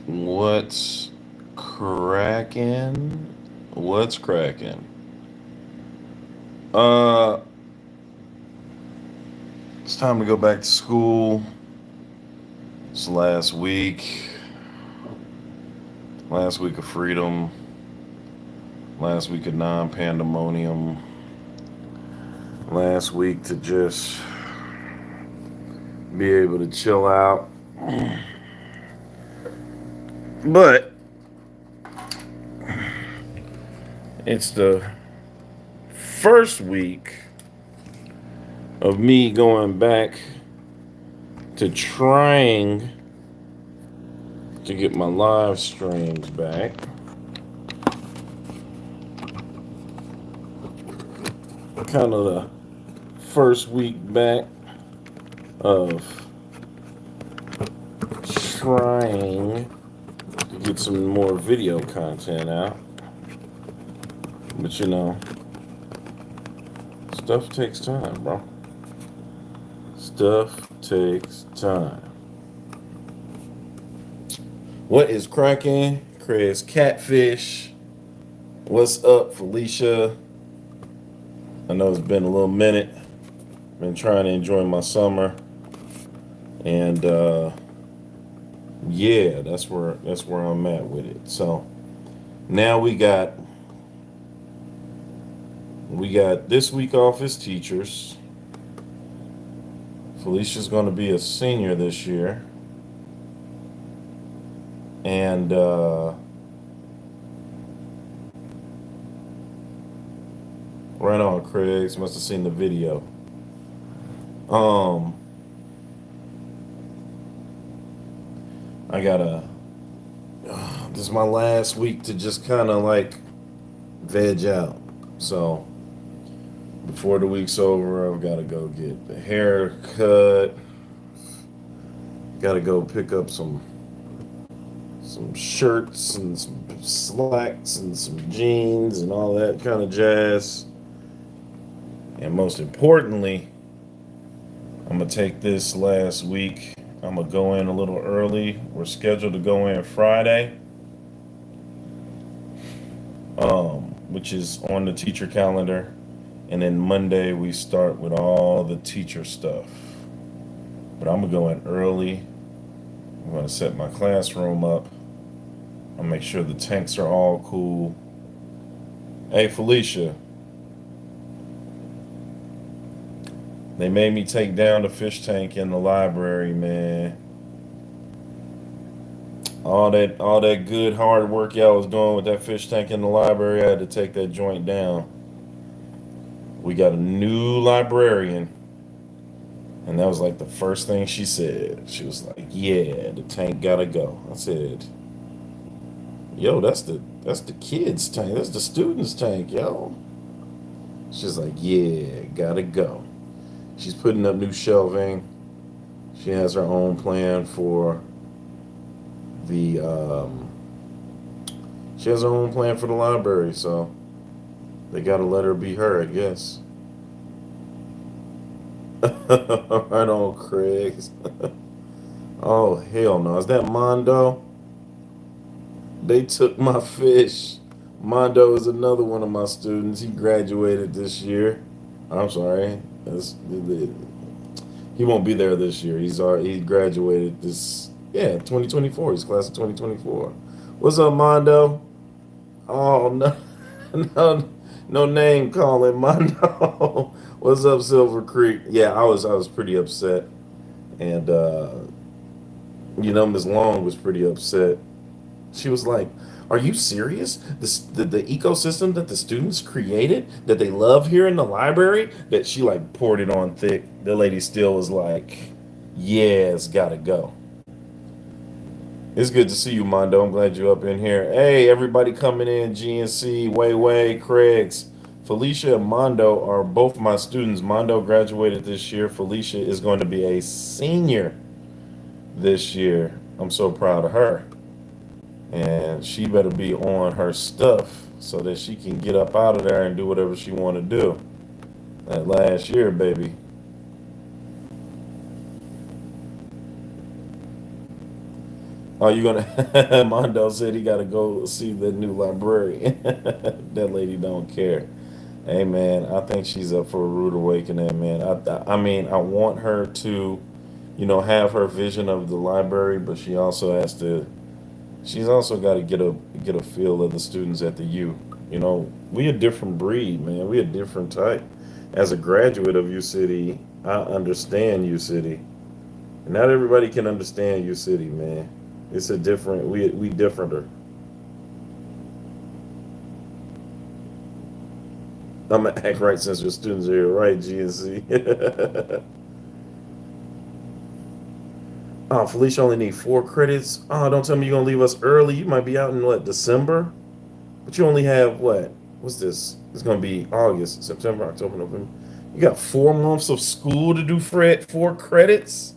What's cracking? What's cracking? Uh, it's time to go back to school. It's last week. Last week of freedom. Last week of non-pandemonium. Last week to just be able to chill out. But it's the first week of me going back to trying to get my live streams back. Kind of the first week back of trying to get some more video content out. But stuff takes time, bro. Stuff takes time. What is cracking? Chris Catfish. What's up, Felicia? I know it's been a little minute. Been trying to enjoy my summer. And yeah, that's where I'm at with it. So now we got this week off as teachers. Felicia's going to be a senior this year. And right on, Craig. Must have seen the video. I gotta. This is my last week to just kind of like veg out. So before the week's over, I've got to go get the hair cut. Got to go pick up some shirts and some slacks and some jeans and all that kind of jazz. And most importantly, I'm going to take this last week. I'm going to go in a little early. We're scheduled to go in Friday, which is on the teacher calendar. And then Monday, we start with all the teacher stuff. But I'm going to go in early. I'm going to set my classroom up. I'll make sure the tanks are all cool. Hey, Felicia. They made me take down the fish tank in the library, man. All that good hard work y'all was doing with that fish tank in the library, I had to take that joint down. We got a new librarian, and that was like the first thing she said. She was like, "Yeah, the tank gotta go." I said, "Yo, that's the kids' tank. That's the students' tank, yo." She's like, "Yeah, gotta go." She's putting up new shelving. She has her own plan for the she has her own plan for the library, so they gotta let her be her, I guess. Right on, Craig. Oh hell no! Is that Mondo? They took my fish. Mondo is another one of my students. He graduated this year. I'm sorry. He won't be there this year. He graduated this 2024. He's class of 2024. What's up, Mondo? Oh no, no name calling, Mondo. What's up, Silver Creek? Yeah, I was pretty upset, and Ms. Long was pretty upset. She was like, "Are you serious? The ecosystem that the students created, that they love here in the library, that she like poured it on thick." The lady still was like, "Yeah, it's gotta go." It's good to see you, Mondo. I'm glad you're up in here. Hey, everybody coming in, GNC, Way, Craigs. Felicia and Mondo are both my students. Mondo graduated this year. Felicia is going to be a senior this year. I'm so proud of her. And she better be on her stuff so that she can get up out of there and do whatever she want to do. That last year, baby. Oh, you gonna? Mondo said he got to go see the new librarian. That lady don't care. Hey man, I think she's up for a rude awakening, man. I mean, I want her to, have her vision of the library, but she also has to. She's also got to get a feel of the students at the U. We a different breed, man. We a different type. As a graduate of U City, I understand U City. Not everybody can understand U City, man. It's a different. We differenter. I'm gonna act right since your students are here, right? GNC. Oh, Felicia only need 4 credits. Oh, don't tell me you're gonna leave us early. You might be out in what, December? But you only have what? What's this? It's gonna be August, September, October, November. You got 4 months of school to do, Fred. 4 credits,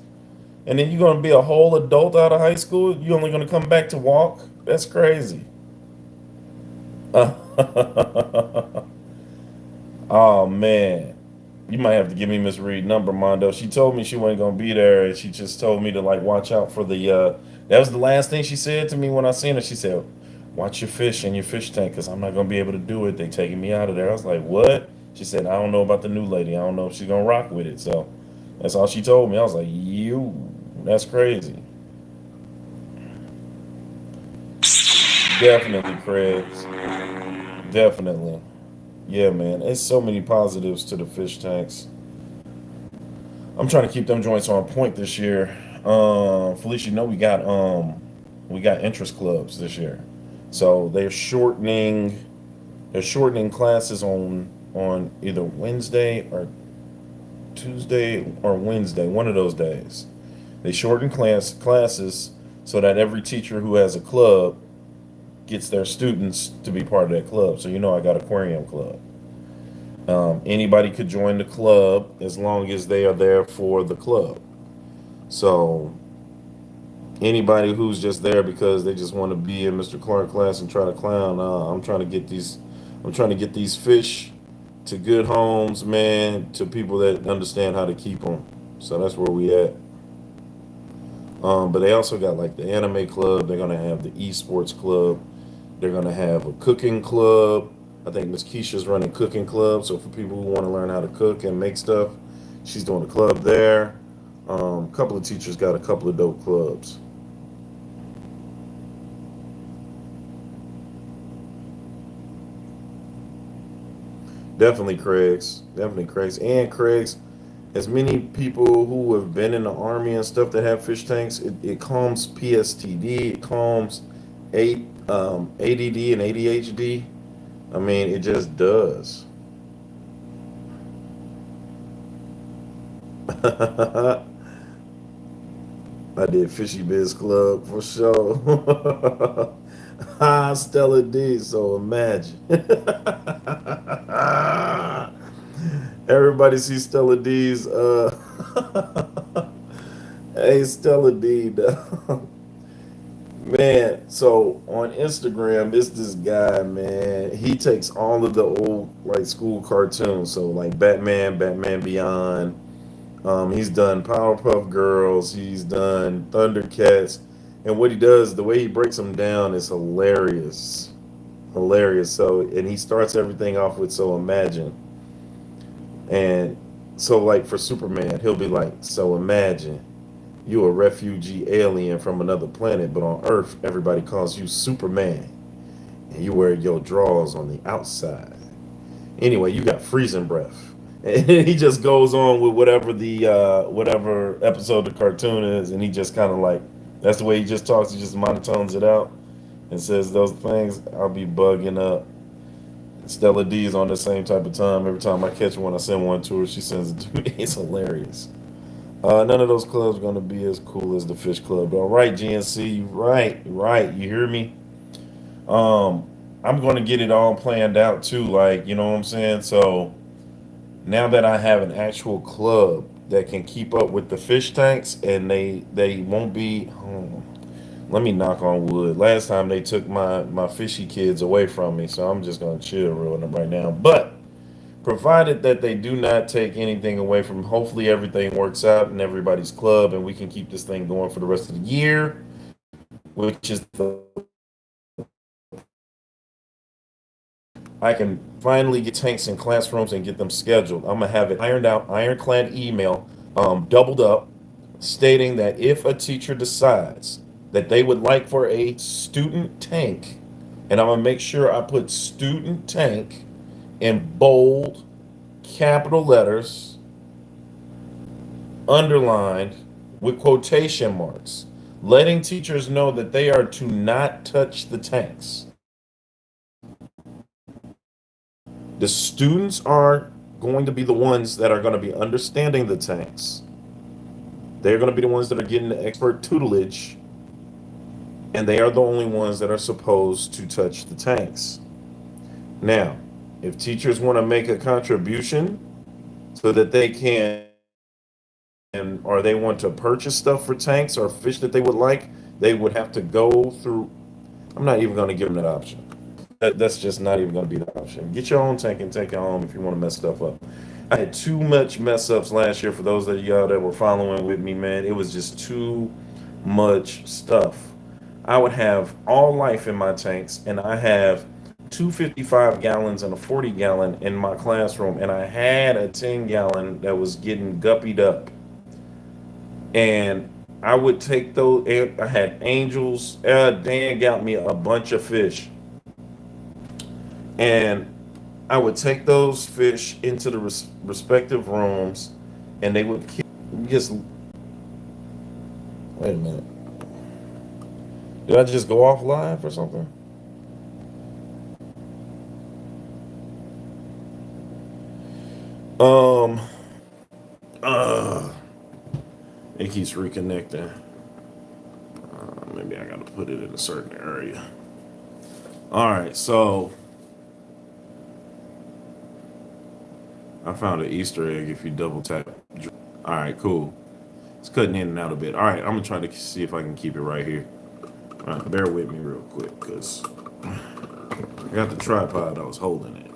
and then you're gonna be a whole adult out of high school. You only gonna come back to walk? That's crazy. Oh man, you might have to give me Miss Reed number, Mondo. She told me she wasn't gonna be there, and she just told me to like watch out for the. That was the last thing she said to me when I seen her. She said, "Watch your fish in your fish tank, cause I'm not gonna be able to do it. They taking me out of there." I was like, "What?" She said, "I don't know about the new lady. I don't know if she's gonna rock with it." So that's all she told me. I was like, "You, that's crazy." Definitely, Craig. Definitely. Yeah, man. There's so many positives to the fish tanks. I'm trying to keep them joints on point this year. Felicia, we got interest clubs this year, so they're shortening classes on either Wednesday or Tuesday or Wednesday, one of those days. They shorten classes so that every teacher who has a club gets their students to be part of that club. So I got aquarium club. Anybody could join the club as long as they are there for the club. So anybody who's just there because they just want to be in Mr. Clark class and try to clown, I'm trying to get these fish to good homes, man, to people that understand how to keep them. So that's where we at. But they also got like the anime club. They're gonna have the esports club. They're gonna have a cooking club. I think Miss Keisha's running cooking club. So for people who want to learn how to cook and make stuff, she's doing a club there. A couple of teachers got a couple of dope clubs. Definitely Craig's. Definitely Craig's. And Craig's, as many people who have been in the army and stuff that have fish tanks, it calms PSTD, it calms ADD and ADHD. I mean, it just does. I did Fishy Biz Club for sure. Stella D, so imagine. Everybody see Stella D's hey Stella D dog. Man, so on Instagram, it's this guy, man. He takes all of the old like school cartoons, so like Batman, Batman Beyond. He's done Powerpuff Girls. He's done Thundercats, and what he does, the way he breaks them down, is hilarious, hilarious. So, and he starts everything off with "So imagine," and so like for Superman, he'll be like, "So imagine you a refugee alien from another planet, but on Earth, everybody calls you Superman, and you wear your drawers on the outside. Anyway, you got freezing breath." And he just goes on with whatever episode the cartoon is, and he just kind of like that's the way he just talks. He just monotones it out and says those things. I'll be bugging up. Stella D is on the same type of time. Every time I catch one, I send one to her. She sends it to me. It's hilarious. None of those clubs are going to be as cool as the Fish Club. All right, GNC, right, right. You hear me? Um, I'm going to get it all planned out too. Like, you know what I'm saying? So now that I have an actual club that can keep up with the fish tanks, and they won't be. Let me knock on wood. Last time they took my fishy kids away from me, so I'm just gonna chill real right now. But provided that they do not take anything away from, hopefully everything works out in everybody's club, and we can keep this thing going for the rest of the year. which is I can finally get tanks in classrooms and get them scheduled. I'm gonna have it ironed out, ironclad email, doubled up, stating that if a teacher decides that they would like for a student tank, and I'm gonna make sure I put student tank in bold capital letters, underlined with quotation marks, letting teachers know that they are to not touch the tanks. The students are going to be the ones that are going to be understanding the tanks. They're going to be the ones that are getting the expert tutelage, and they are the only ones that are supposed to touch the tanks. Now, if teachers want to make a contribution so that they can, or they want to purchase stuff for tanks or fish that they would like, they would have to go through. I'm not even going to give them that option. That's just not even going to be the option. Get your own tank and take it home if you want to mess stuff up. I had too much mess ups last year for those of y'all that were following with me, man. It was just too much stuff. I would have all life in my tanks, and I have two 55 gallons and a 40 gallon in my classroom, and I had a 10 gallon that was getting guppied up. And I would take those, I had angels. Dan got me a bunch of fish. And I would take those fish into the respective rooms, and they would just. Wait a minute. Did I just go off live or something? Um. It keeps reconnecting. Maybe I got to put it in a certain area. All right, so I found an Easter egg if you double tap. All right, cool. It's cutting in and out a bit. All right, I'm gonna try to see if I can keep it right here. All right, bear with me real quick, because I got the tripod I was holding it.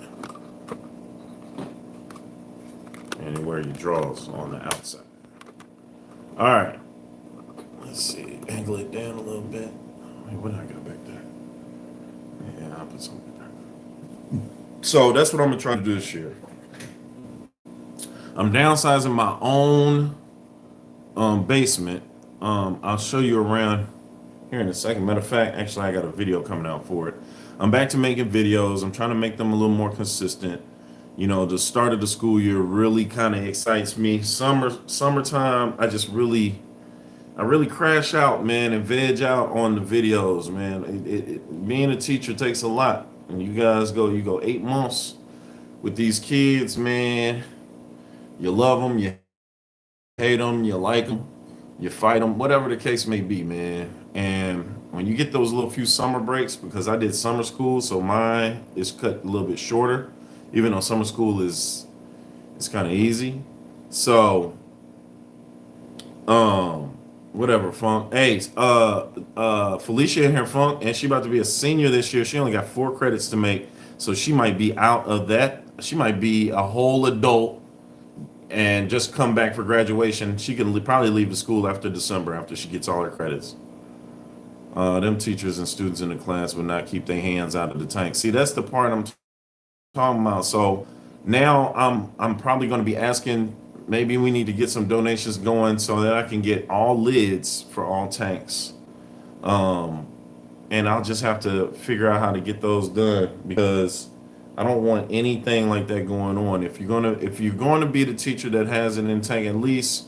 Anywhere you draws on the outside. All right. Let's see. Angle it down a little bit. Wait, what did I got back there? Yeah, I'll put something there. So that's what I'm gonna try to do this year. I'm downsizing my own basement. I'll show you around here in a second. Matter of fact, actually, I got a video coming out for it. I'm back to making videos. I'm trying to make them a little more consistent. You know, the start of the school year really kind of excites me. Summertime, I really crash out, man, and veg out on the videos, man. Being a teacher takes a lot. And you go 8 months with these kids, man. You love them, you hate them, you like them, you fight them, whatever the case may be, man. And when you get those little few summer breaks, because I did summer school, so mine is cut a little bit shorter, even though summer school is kind of easy. So, whatever, Funk. Hey, Felicia in here, Funk, and she about to be a senior this year. She only got 4 credits to make, so she might be out of that. She might be a whole adult and just come back for graduation. She can probably leave the school after December, after she gets all her credits. Them teachers and students in the class will not keep their hands out of the tank. See, that's the part I'm talking about. So now I'm probably going to be asking, maybe we need to get some donations going so that I can get all lids for all tanks. And I'll just have to figure out how to get those done, because I don't want anything like that going on. If you're gonna be the teacher that has an in tank, at least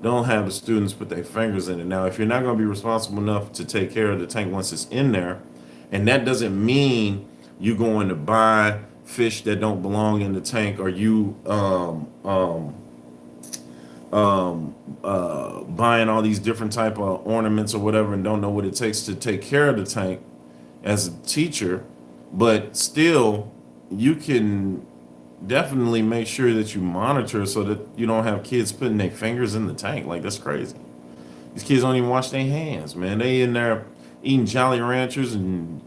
don't have the students put their fingers in it. Now, if you're not gonna be responsible enough to take care of the tank once it's in there, and that doesn't mean you going to buy fish that don't belong in the tank, or you buying all these different type of ornaments or whatever, and don't know what it takes to take care of the tank as a teacher. But still, you can definitely make sure that you monitor so that you don't have kids putting their fingers in the tank. Like, that's crazy. These kids don't even wash their hands, man. They in there eating Jolly Ranchers and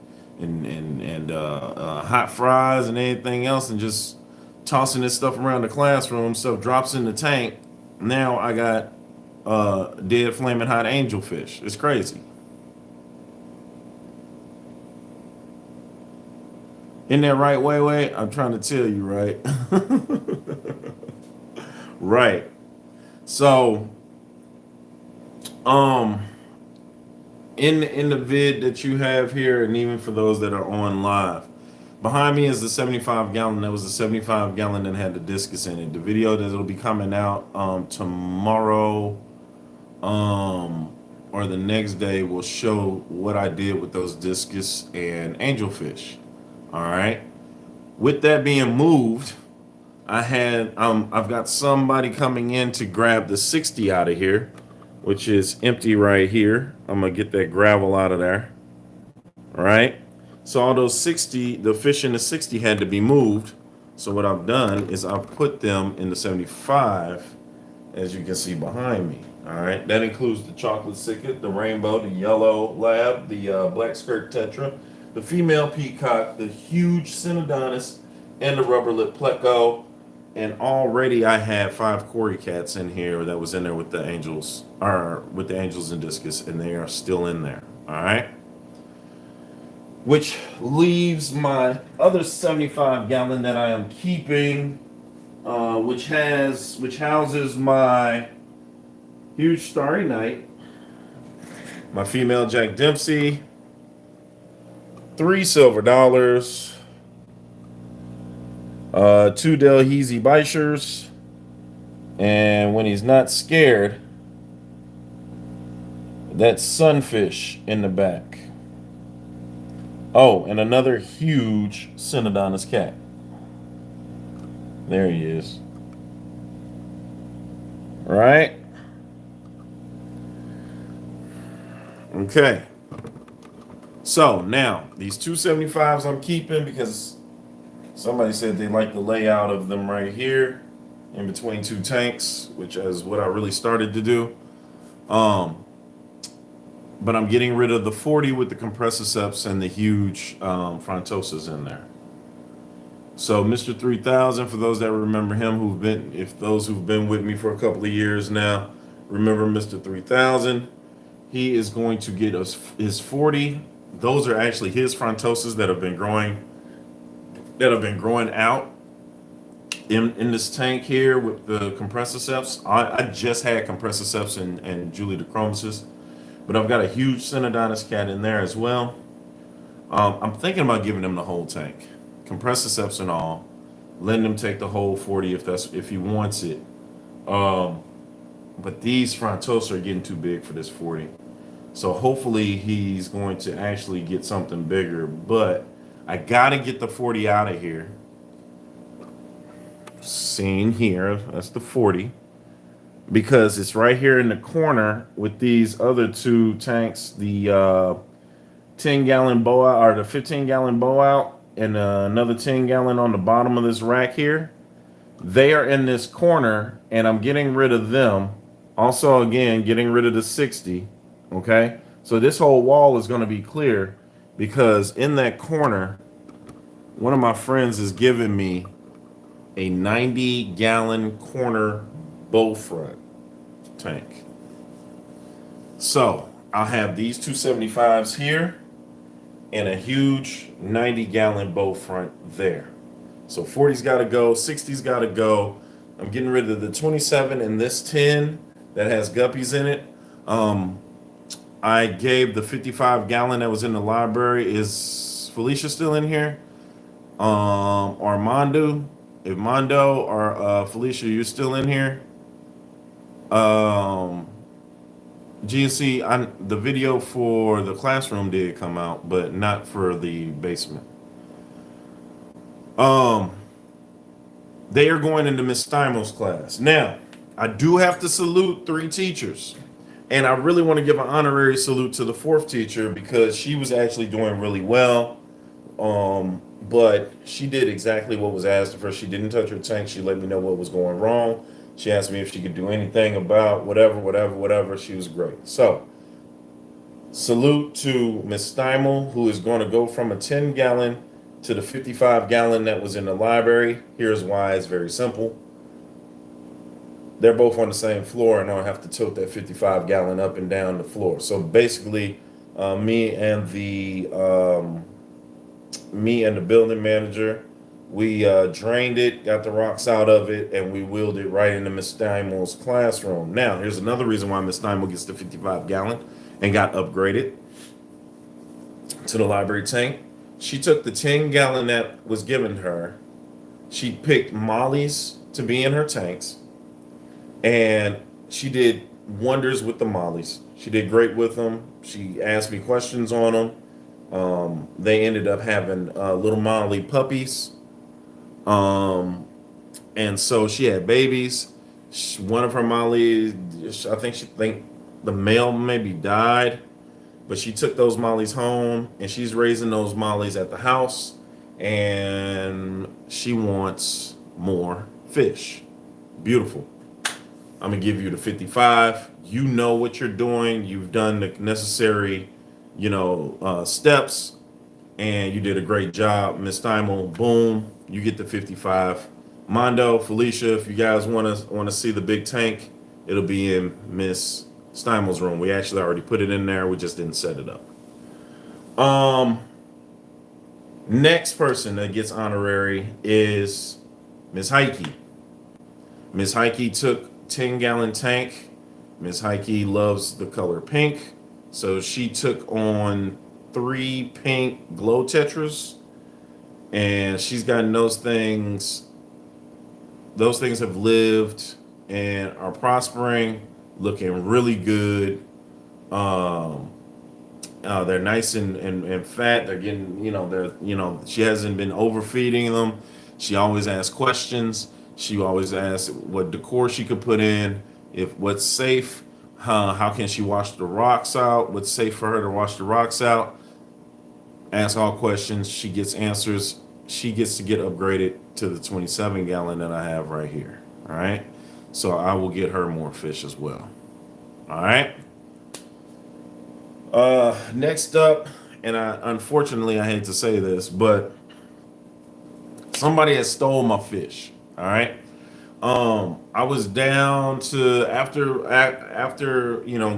hot fries and anything else, and just tossing this stuff around the classroom. Stuff drops in the tank. Now I got dead flaming hot angelfish. It's crazy. In that right way, I'm trying to tell you, right? Right. So, um, in the vid that you have here, and even for those that are on live, behind me is the 75 gallon. That was the 75 gallon that had the discus in it. The video that it'll be coming out tomorrow, or the next day will show what I did with those discus and angelfish. All right. With that being moved, I've got somebody coming in to grab the 60 out of here, which is empty right here. I'm gonna get that gravel out of there. All right. So all those 60, the fish in the 60 had to be moved. So what I've done is I've put them in the 75, as you can see behind me. All right. That includes the chocolate cicad, the rainbow, the yellow lab, the black skirt tetra, the female peacock, the huge synodontis, and the rubber lip pleco. And already I had 5 Cory cats in here that was in there with the angels, or with the angels and discus, and they are still in there. All right. Which leaves my other 75 gallon that I am keeping, which houses my huge starry night, my female Jack Dempsey, 3 silver dollars, 2 Delhaize Bichers, and when he's not scared, that sunfish in the back. Oh, and another huge Synodontis cat. There he is. All right. Okay. So now these 275s I'm keeping because somebody said they like the layout of them right here in between 2 tanks, which is what I really started to do. But I'm getting rid of the 40 with the compressiceps and the huge frontosas in there. So Mr. 3000, for those that remember him, those who've been with me for a couple of years now, remember Mr. 3000. He is going to get us his 40. Those are actually his frontosas that have been growing out in this tank here with the compressiceps. I just had compressiceps and Julie DeChromasis. But I've got a huge Synodontis cat in there as well. I'm thinking about giving him the whole tank, compressiceps and all, letting him take the whole 40 if he wants it. But these frontosa are getting too big for this 40. So hopefully he's going to actually get something bigger. But I gotta get the 40 out of here. Seen here, that's the 40. Because it's right here in the corner with these other 2 tanks, the 10-gallon bow out, or the 15-gallon bow out, and another 10-gallon on the bottom of this rack here. They are in this corner, and I'm getting rid of them. Also, again, getting rid of the 60. Okay, so this whole wall is going to be clear because in that corner, one of my friends is giving me a 90-gallon corner bow front tank. So I'll have these 275s here and a huge 90-gallon bow front there. So 40's got to go, 60's got to go. I'm getting rid of the 27 and this 10 that has guppies in it. I gave the 55-gallon that was in the library. Is Felicia still in here? Armando, if Mondo or Felicia, you're still in here. GNC, the video for the classroom did come out, but not for the basement. They are going into Miss Stimo's class. Now, I do have to salute 3 teachers. And I really want to give an honorary salute to the 4th teacher because she was actually doing really well. But she did exactly what was asked of her. She didn't touch her tank. She let me know what was going wrong. She asked me if she could do anything about whatever. She was great. So, salute to Miss Stimo, who is going to go from a 10-gallon to the 55-gallon that was in the library. Here's why. It's very simple. They're both on the same floor, and I'll have to tilt that 55-gallon up and down the floor. So basically, me and the me and the building manager. We drained it, got the rocks out of it, and we wheeled it right into Miss Steimel's classroom. Now, here's another reason why Miss Steimel gets the 55-gallon and got upgraded to the library tank. She took the 10-gallon that was given her. She picked mollies to be in her tanks, and she did wonders with the mollies. She did great with them. She asked me questions on them. They ended up having little molly puppies. And so she had babies. One of her mollies, I think the male maybe died, but she took those mollies home and she's raising those mollies at the house, and she wants more fish. Beautiful. I'm gonna give you the 55. You know what you're doing. You've done the necessary, steps, and you did a great job, Miss Steimel. Boom, you get the 55. Mondo, Felicia, if you guys want to see the big tank, it'll be in Miss Steimel's room. We actually already put it in there. We just didn't set it up. Next person that gets honorary is Miss Heike. Miss Heike took 10-gallon tank. Miss Heike loves the color pink, so she took on 3 pink glow tetras, and she's gotten those things. Those things have lived and are prospering, looking really good. They're nice and fat. They're getting, she hasn't been overfeeding them. She always asks questions. She always asks what decor she could put in, if what's safe, how can she wash the rocks out, what's safe for her to wash the rocks out. Ask all questions. She gets answers. She gets to get upgraded to the 27-gallon that I have right here. All right. So I will get her more fish as well. All right. Next up, and unfortunately I hate to say this, but somebody has stole my fish. All right. I was down to after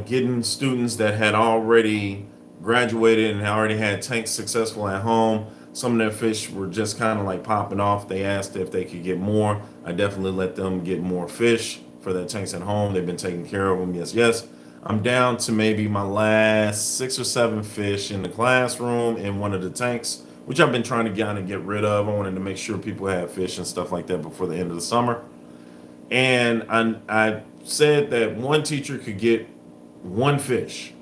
getting students that had already graduated and already had tanks successful at home. Some of their fish were just kind of like popping off. They asked if they could get more. I definitely let them get more fish for their tanks at home. They've been taking care of them. Yes. I'm down to maybe my last 6 or 7 fish in the classroom in one of the tanks, which I've been trying to kind of get rid of. I wanted to make sure people had fish and stuff like that before the end of the summer. And I said that one teacher could get 1 fish.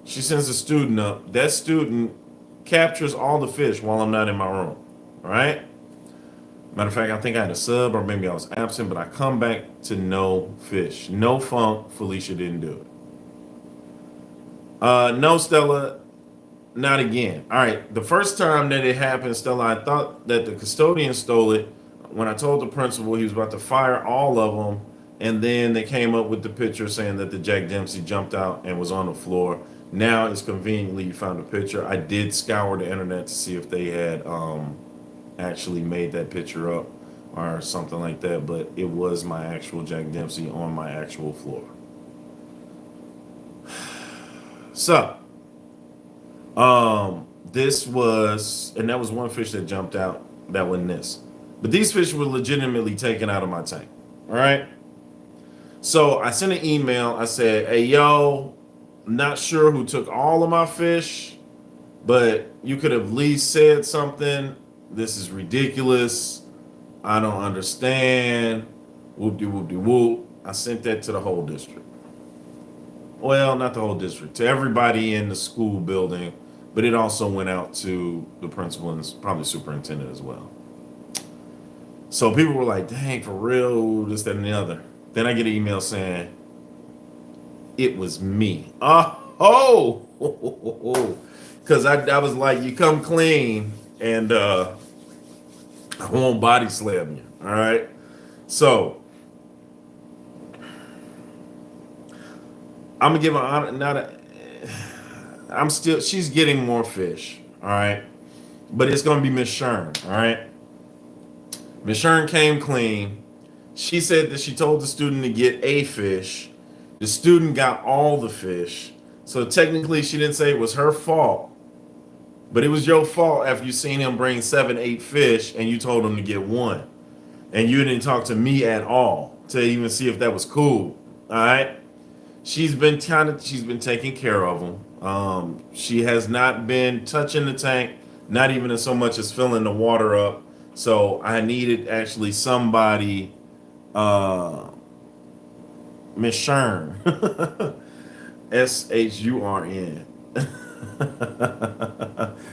She sends a student up. That student captures all the fish while I'm not in my room. All right? Matter of fact, I think I had a sub or maybe I was absent, but I come back to no fish. No funk. Felicia didn't do it. No, Stella, not again. All right. The first time that it happened, Stella, I thought that the custodian stole it. When I told the principal he was about to fire all of them, and then they came up with the picture saying that the Jack Dempsey jumped out and was on the floor. Now it's conveniently you found a picture. I did scour the internet to see if they had actually made that picture up or something like that, but it was my actual Jack Dempsey on my actual floor. So, this was, and that was 1 fish that jumped out. That wasn't this. But these fish were legitimately taken out of my tank. All right. So I sent an email. I said, hey, yo, I'm not sure who took all of my fish, but you could have at least said something. This is ridiculous. I don't understand. Whoop-de-whoop-de-whoop. I sent that to the whole district. Well, not the whole district, to everybody in the school building, but it also went out to the principal and probably superintendent as well. So people were like, dang, for real, this, that, and the other. Then I get an email saying, it was me. Because I was like, you come clean and I won't body slam you. All right. So I'm gonna give her she's getting more fish. All right. But it's gonna be Miss Shern. All right. Miss Shern came clean. She said that she told the student to get a fish. The student got all the fish. So technically she didn't say it was her fault. But it was your fault after you seen him bring 7, 8 fish and you told him to get one. And you didn't talk to me at all to even see if that was cool. All right. She's been taking care of them. She has not been touching the tank, not even so much as filling the water up. So I needed actually somebody, Miss Shurn, Shurn.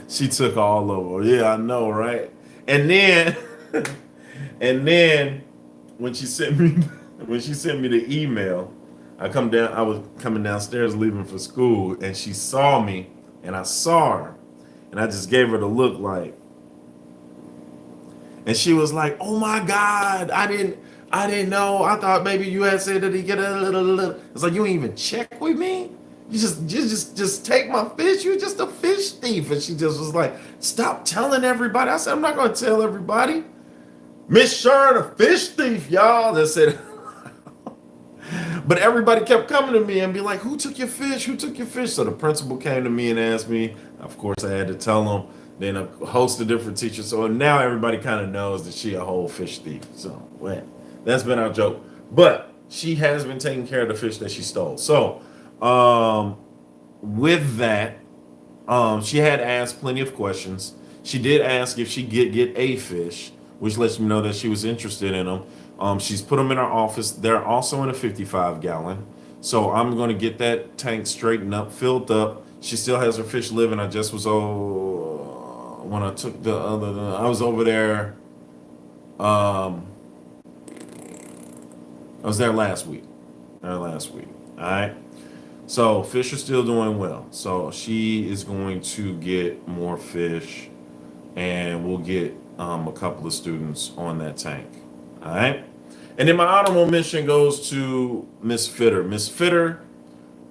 She took all of them. Yeah, I know, right? And then, and then when she sent me the email, I was coming downstairs leaving for school, and she saw me, and I saw her, and I just gave her the look like, and she was like, "Oh my God, I didn't know. I thought maybe you had said that he get a little." It's like, you ain't even check with me. You just take my fish. You're just a fish thief. And she just was like, "Stop telling everybody." I said, "I'm not going to tell everybody." Miss Shurn, a fish thief, y'all. They said, but everybody kept coming to me and be like, "Who took your fish? Who took your fish?" So the principal came to me and asked me. Of course, I had to tell them. Then a host of different teachers. So now everybody kind of knows that she a whole fish thief. So well, that's been our joke. But she has been taking care of the fish that she stole. So with that, she had asked plenty of questions. She did ask if she get a fish, which lets me know that she was interested in them. She's put them in our office. They're also in a 55-gallon. So I'm going to get that tank straightened up, filled up. She still has her fish living. I just was when I took I was over there. I was there last week. All right. So fish are still doing well. So she is going to get more fish, and we'll get a couple of students on that tank. All right. And then my honorable mention goes to Miss Fitter. Miss Fitter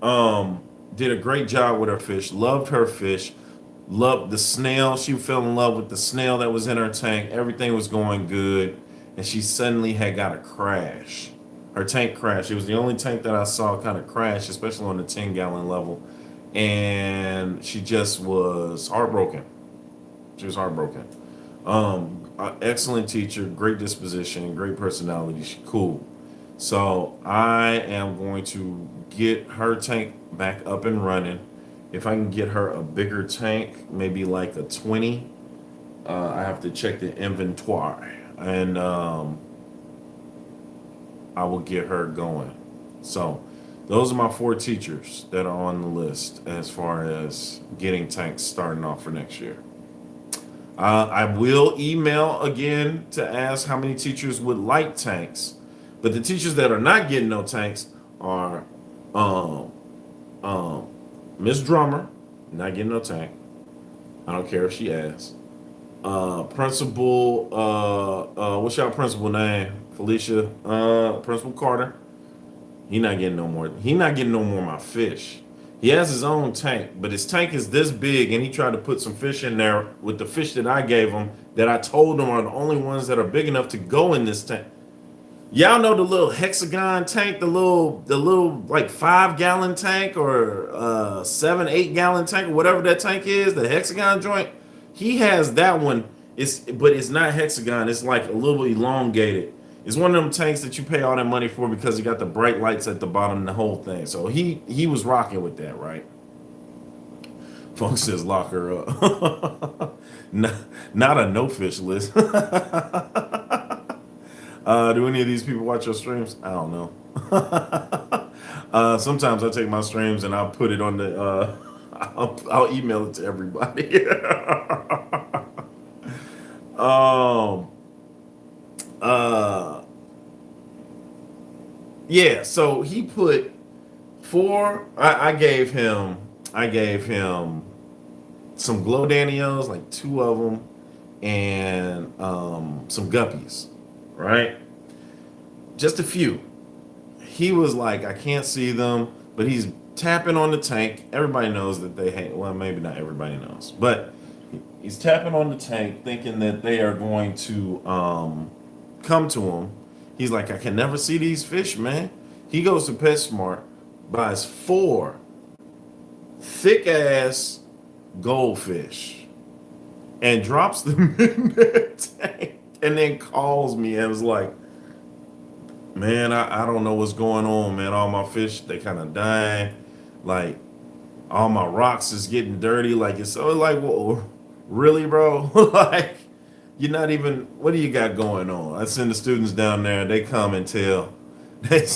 did a great job with her fish. Loved her fish. Loved the snail. She fell in love with the snail that was in her tank. Everything was going good. And she suddenly had got a crash. Her tank crashed. It was the only tank that I saw kind of crash, especially on the 10-gallon level. And she just was heartbroken. She was heartbroken. Excellent teacher, great disposition, great personality. She's cool. So I am going to get her tank back up and running. If I can get her a bigger tank, maybe like a 20, I have to check the inventory, and I will get her going. So those are my 4 teachers that are on the list as far as getting tanks starting off for next year. I will email again to ask how many teachers would like tanks, but the teachers that are not getting no tanks are Miss Drummer, not getting no tank. I don't care if she asks. Principal, what's y'all principal name? Felicia, Principal Carter. He not getting no more. He not getting no more of my fish. He has his own tank, but his tank is this big, and he tried to put some fish in there with the fish that I gave him, that I told him are the only ones that are big enough to go in this tank. Y'all know the little hexagon tank, the little like 5-gallon tank, or 7, 8-gallon tank, or whatever that tank is, the hexagon joint. He has that one. But it's not hexagon. It's like a little elongated. It's one of them tanks that you pay all that money for because you got the bright lights at the bottom and the whole thing. So he was rocking with that, right? Funk says lock her up. Not a no fish list. Do any of these people watch your streams? I don't know. Sometimes I take my streams and I'll put it on the. I'll email it to everybody. Yeah, so he put 4. I gave him some glow danios, like 2 of them, and some guppies, right? Just a few. He was like, I can't see them, but he's tapping on the tank. Everybody knows that they hate. Well, maybe not everybody knows, but he's tapping on the tank, thinking that they are going to come to him. He's like, I can never see these fish, man. He goes to PetSmart, buys 4 thick ass goldfish, and drops them in the tank and then calls me and was like, man, I don't know what's going on, man. All my fish, they kind of dying. Like, all my rocks is getting dirty. Like, it's so like, well, really, bro? Like, you're not even, what do you got going on? I send the students down there, they come and tell. They,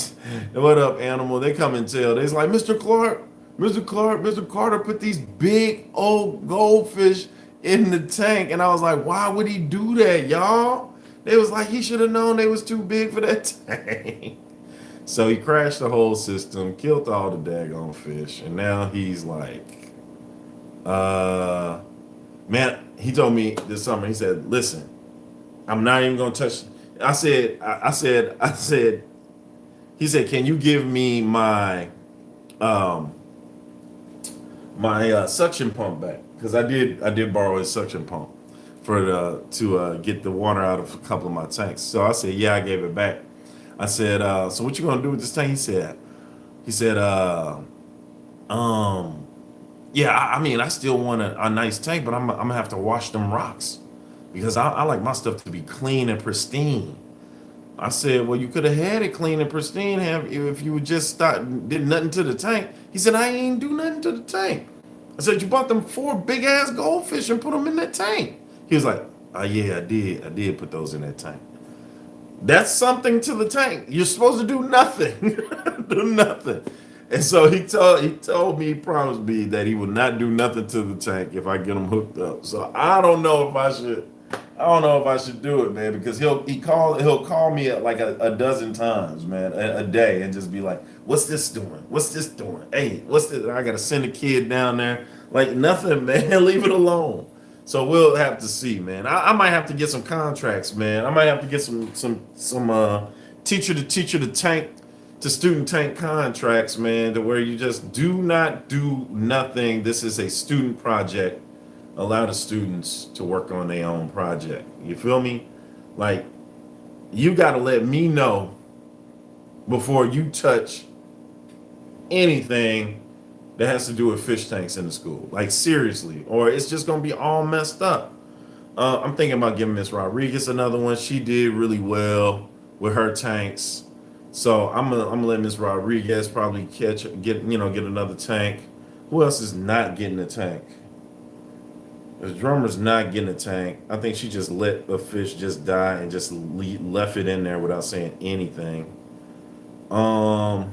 what up, animal? They come and tell. They's like, Mr. Clark, Mr. Carter put these big old goldfish in the tank. And I was like, why would he do that, y'all? They was like, he should have known they was too big for that tank. So he crashed the whole system, killed all the daggone fish, and now he's like, uh, man, he told me this summer, he said, listen, I'm not even gonna touch. I said, he said, can you give me my um suction pump back? Because I did borrow his suction pump for to get the water out of a couple of my tanks. So I said, yeah, I gave it back. I said, so what you gonna do with this tank? He said, yeah, I mean, I still want a nice tank, but I'm gonna have to wash them rocks because I like my stuff to be clean and pristine. I said, well, you could have had it clean and pristine if you would just did nothing to the tank. He said, I ain't do nothing to the tank. I said, you bought them 4 big ass goldfish and put them in that tank. He was like, oh yeah, I did. I did put those in that tank. That's something to the tank. You're supposed to do nothing. Do nothing. And so he promised me that he would not do nothing to the tank if I get him hooked up. So I don't know if I should do it, man, because he'll call me at like a dozen times, man, a day, and just be like, what's this doing? What's this doing? Hey, what's this? I gotta send a kid down there. Like nothing, man. Leave it alone. So we'll have to see, man. I might have to get some contracts, man. I might have to get some teacher to tank to student tank contracts, man, to where you just do not do nothing. This is a student project. Allow the students to work on their own project. You feel me? Like, you got to let me know before you touch anything that has to do with fish tanks in the school. Like, seriously. Or it's just going to be all messed up. I'm thinking about giving Miss Rodriguez another one. She did really well with her tanks. So I'm gonna let Miss Rodriguez probably get another tank. Who else is not getting a tank? The drummer's not getting a tank. I think she just let a fish just die and just left it in there without saying anything. Oh,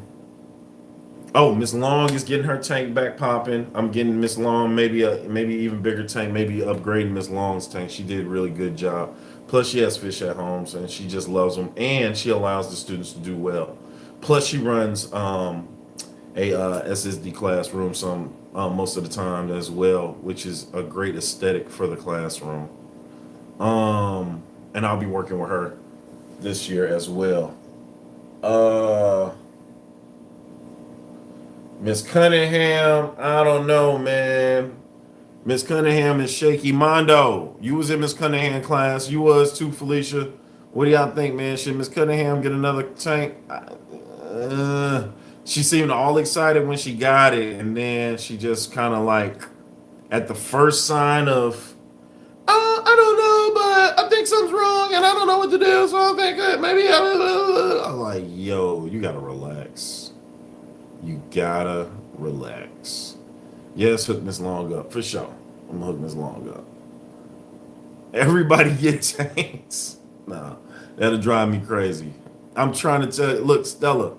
Miss Long is getting her tank back popping. I'm getting Miss Long maybe even bigger tank, maybe upgrading Miss Long's tank. She did a really good job. Plus, she has fish at home, and she just loves them, and she allows the students to do well. Plus, she runs a SSD classroom most of the time as well, which is a great aesthetic for the classroom. And I'll be working with her this year as well. Miss Cunningham, I don't know, man. Miss Cunningham is shaky. Mondo, you was in Miss Cunningham class. You was too, Felicia. What do y'all think, man? Should Miss Cunningham get another tank? She seemed all excited when she got it, and then she just kind of like, at the first sign of, I don't know, but I think something's wrong, and I don't know what to do, so I think maybe I'm like, yo, you gotta relax. You gotta relax. Yes, hook Miss Long up for sure. I'm gonna hook Miss Long up. Everybody get tanks. Nah, that'll drive me crazy. I'm trying to tell you, look, Stella,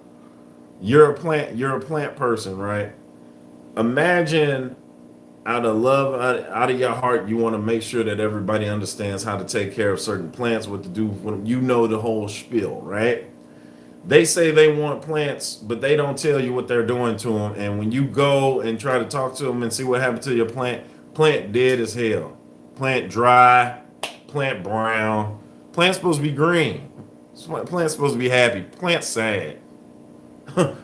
you're a plant person, right? Imagine out of love, out of your heart, you want to make sure that everybody understands how to take care of certain plants, what to do when you know the whole spiel, right? They say they want plants, but they don't tell you what they're doing to them. And when you go and try to talk to them and see what happened to your plant dead as hell. Plant dry, plant brown. Plant's supposed to be green. Plant's supposed to be happy. Plant sad.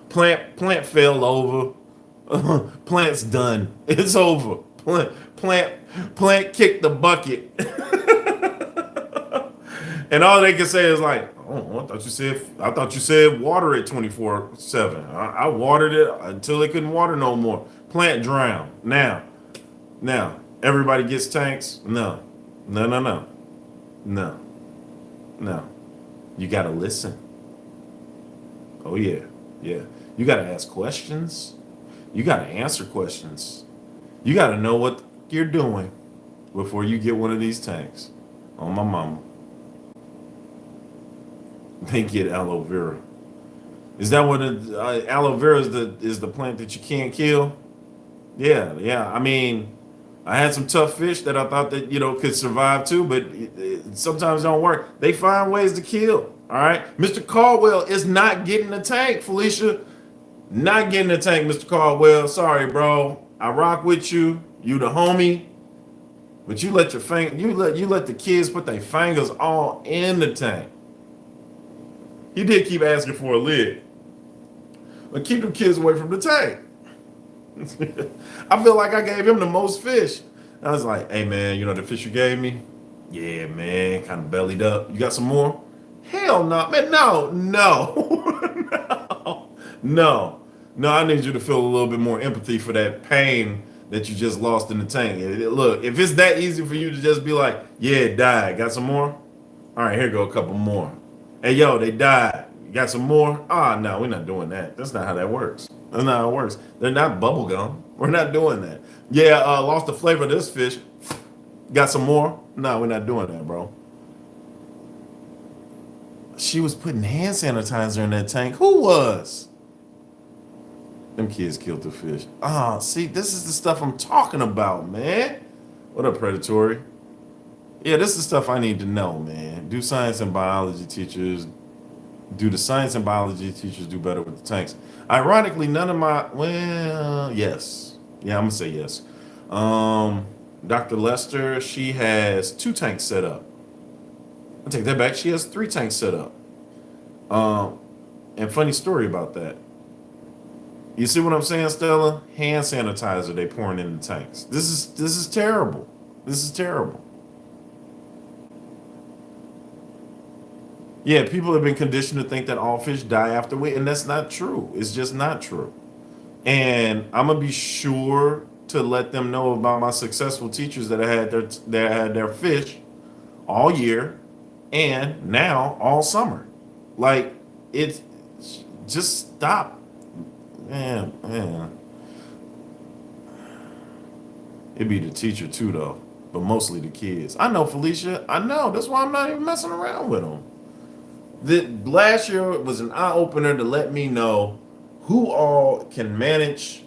Plant fell over. Plant's done. It's over. Plant kicked the bucket. And all they can say is like, oh, I thought you said water it 24/7. I watered it until they couldn't water no more. Plant drowned. Now, everybody gets tanks? No. No, no, no, no, no. You gotta listen. Oh yeah, yeah. You gotta ask questions. You gotta answer questions. You gotta know what you're doing before you get one of these tanks. On my mama, they get aloe vera. Is that what aloe vera is the plant that you can't kill? Yeah, yeah. I mean, I had some tough fish that I thought that could survive too, but it sometimes don't work. They find ways to kill. All right, Mr. Caldwell is not getting the tank, Felicia. Not getting the tank, Mr. Caldwell. Sorry, bro. I rock with you. You the homie, but you let you let the kids put their fingers all in the tank. He did keep asking for a lid, but keep them kids away from the tank. I feel like I gave him the most fish. I was like, hey man, the fish you gave me? Yeah, man, kind of bellied up. You got some more? Hell no, man, no, no, no, no. I need you to feel a little bit more empathy for that pain that you just lost in the tank. Look, if it's that easy for you to just be like, yeah, it died. Got some more? All right, here go a couple more. Hey, yo, they died. You got some more? Ah, no, we're not doing that. That's not how that works. That's not how it works. They're not bubble gum. We're not doing that. Yeah, lost the flavor of this fish. Got some more? No, we're not doing that, bro. She was putting hand sanitizer in that tank. Who was? Them kids killed the fish. Ah, see, this is the stuff I'm talking about, man. What up, predatory? Yeah, this is the stuff I need to know, man. Do science and biology teachers do the science and biology teachers do better with the tanks? Ironically, none of my yes. Yeah, I'm gonna say yes. Um, Dr. Lester, she has 2 tanks set up. I take that back. She has 3 tanks set up. Um, and funny story about that. You see what I'm saying, Stella? Hand sanitizer they pouring in the tanks. This is terrible. This is terrible. Yeah, people have been conditioned to think that all fish die after weight, and that's not true. It's just not true. And I'm gonna be sure to let them know about my successful teachers that had their fish all year and now all summer. Like it's just stop, man. It'd be the teacher too, though, but mostly the kids. I know, Felicia. I know. That's why I'm not even messing around with them. The last year was an eye opener to let me know who all can manage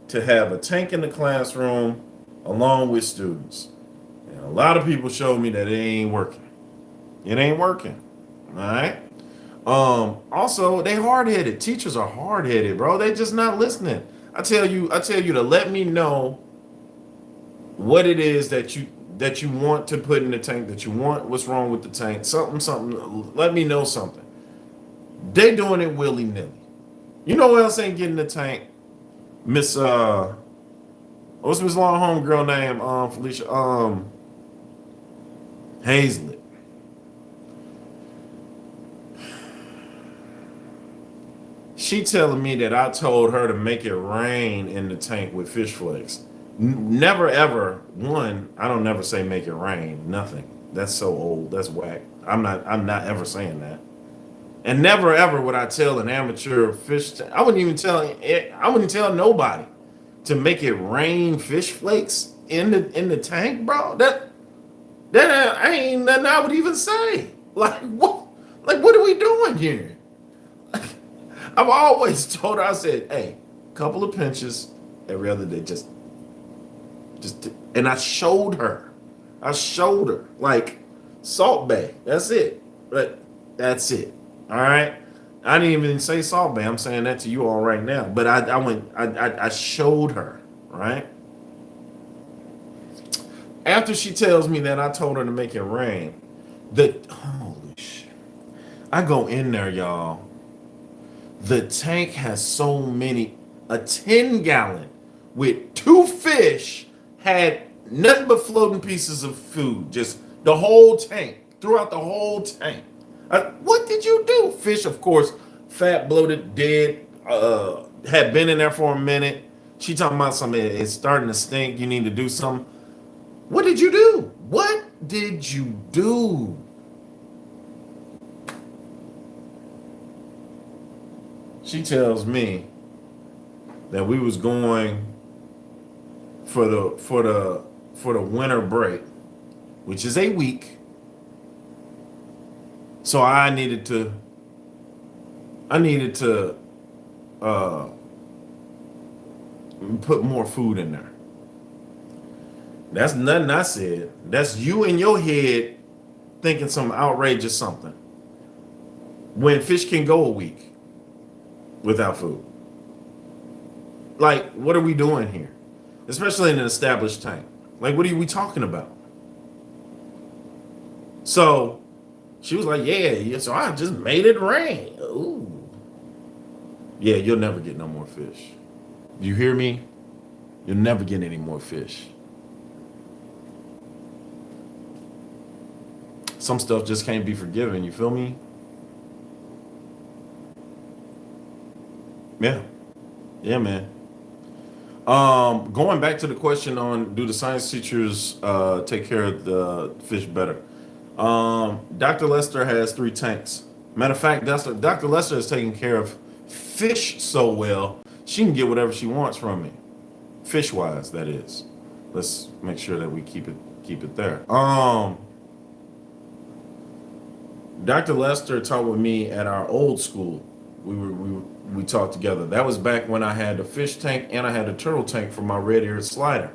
to have a tank in the classroom along with students. And a lot of people showed me that it ain't working. It ain't working. All right. Also, they hard headed. Teachers are hard headed, bro. They just not listening. I tell you to let me know what it is that you want to put in the tank, that you want, what's wrong with the tank, something. Let me know something. They doing it willy nilly. You know what else ain't getting the tank? Miss what's Miss Long Home girl name? Felicia Hazlett. She telling me that I told her to make it rain in the tank with fish flakes. Never ever. One, I don't never say make it rain. Nothing. That's so old. That's whack. I'm not ever saying that. And never ever would I tell an amateur I wouldn't even tell nobody to make it rain fish flakes in the tank, bro. That I ain't nothing I would even say. Like what? Like what are we doing here? I've always told her. I said, "Hey, couple of pinches every other day, just." And I showed her. Like Salt Bay. That's it. But that's it. All right. I didn't even say Salt Bay. I'm saying that to you all right now. But I showed her. Right. After she tells me that I told her to make it rain, holy shit. I go in there, y'all. The tank has so many, a 10-gallon with 2 fish had nothing but floating pieces of food. Just the whole tank, throughout the whole tank. What did you do? Fish, of course, fat, bloated, dead, had been in there for a minute. She talking about something, it's starting to stink, you need to do something. What did you do? What did you do? She tells me that we was going for the winter break, which is a week. So I needed to uh, put more food in there. That's nothing I said. That's you in your head thinking some outrageous something. When fish can go a week without food. Like, what are we doing here? Especially in an established tank. Like, what are we talking about? So she was like, yeah, so I just made it rain. Ooh. Yeah, you'll never get no more fish. You hear me? You'll never get any more fish. Some stuff just can't be forgiven, you feel me? Yeah. Yeah, man. Going back to the question on do the science teachers take care of the fish better? Dr. Lester has 3 tanks. Matter of fact, Dr. Lester is taking care of fish so well, she can get whatever she wants from me. Fish wise, that is. Let's make sure that we keep it there. Dr. Lester taught with me at our old school. We taught together. That was back when I had a fish tank and I had a turtle tank for my red-eared slider.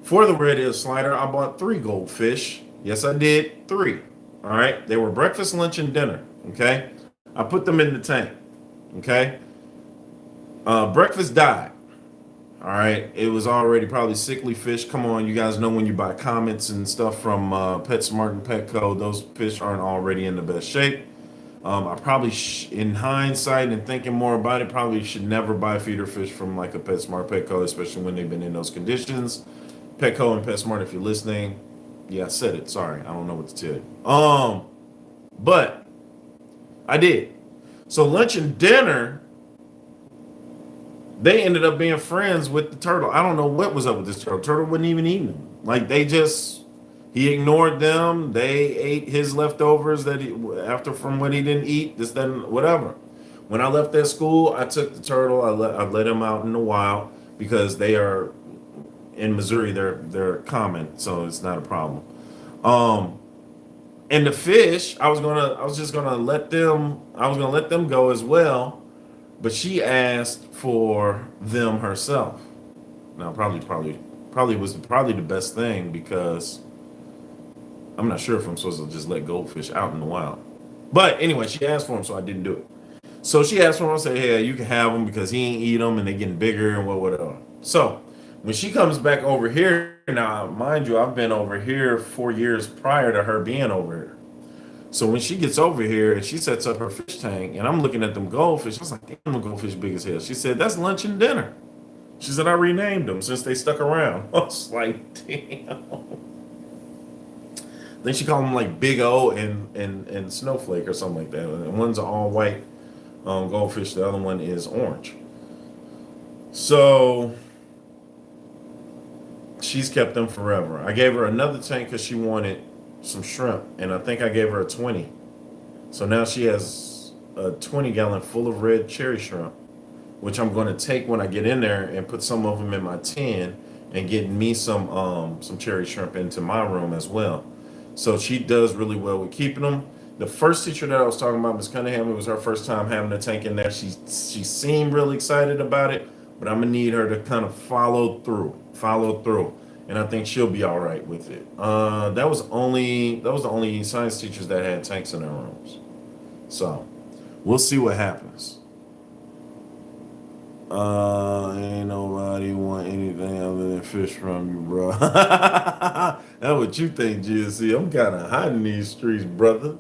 For the red-eared slider, I bought 3 goldfish. Yes, I did. 3. All right. They were breakfast, lunch, and dinner. Okay. I put them in the tank. Okay. Breakfast died. All right. It was already probably sickly fish. Come on, you guys know when you buy Comets and stuff from PetSmart and Petco, those fish aren't already in the best shape. I probably, in hindsight and thinking more about it, probably should never buy feeder fish from like a PetSmart, Petco, especially when they've been in those conditions. Petco and PetSmart, if you're listening, yeah, I said it. Sorry, I don't know what to tell you. But I did. So lunch and dinner, they ended up being friends with the turtle. I don't know what was up with this turtle. Turtle wasn't even eating them. Like he ignored them. They ate his leftovers after from what he didn't eat. This, then, whatever. When I left that school, I took the turtle. I let him out in the wild because they are in Missouri. They're common, so it's not a problem. And the fish, I was gonna let them go as well, but she asked for them herself. Now, probably was the best thing because I'm not sure if I'm supposed to just let goldfish out in the wild. But anyway, she asked for them, so I didn't do it. So she asked for them. I said, "Hey, you can have them because he ain't eat them, and they getting bigger and whatever." So when she comes back over here, now mind you, I've been over here 4 years prior to her being over here. So when she gets over here and she sets up her fish tank, and I'm looking at them goldfish, I was like, "Damn, the goldfish big as hell." She said, "That's lunch and dinner." She said, "I renamed them since they stuck around." I was like, "Damn." Then she called them like Big O and Snowflake or something like that. And one's an all white goldfish, the other one is orange. So she's kept them forever. I gave her another tank because she wanted some shrimp, and I think I gave her a 20. So now she has a 20-gallon full of red cherry shrimp, which I'm going to take when I get in there and put some of them in my tin and get me some cherry shrimp into my room as well. So she does really well with keeping them. The first teacher that I was talking about, Miss Cunningham, it was her first time having a tank in there. She seemed really excited about it, but I'm gonna need her to kind of follow through, and I think she'll be all right with it. That was the only science teachers that had tanks in their rooms. So we'll see what happens. Ain't nobody want anything other than fish from you, bro. That's what you think, GSC. I'm kind of hot in these streets, brother.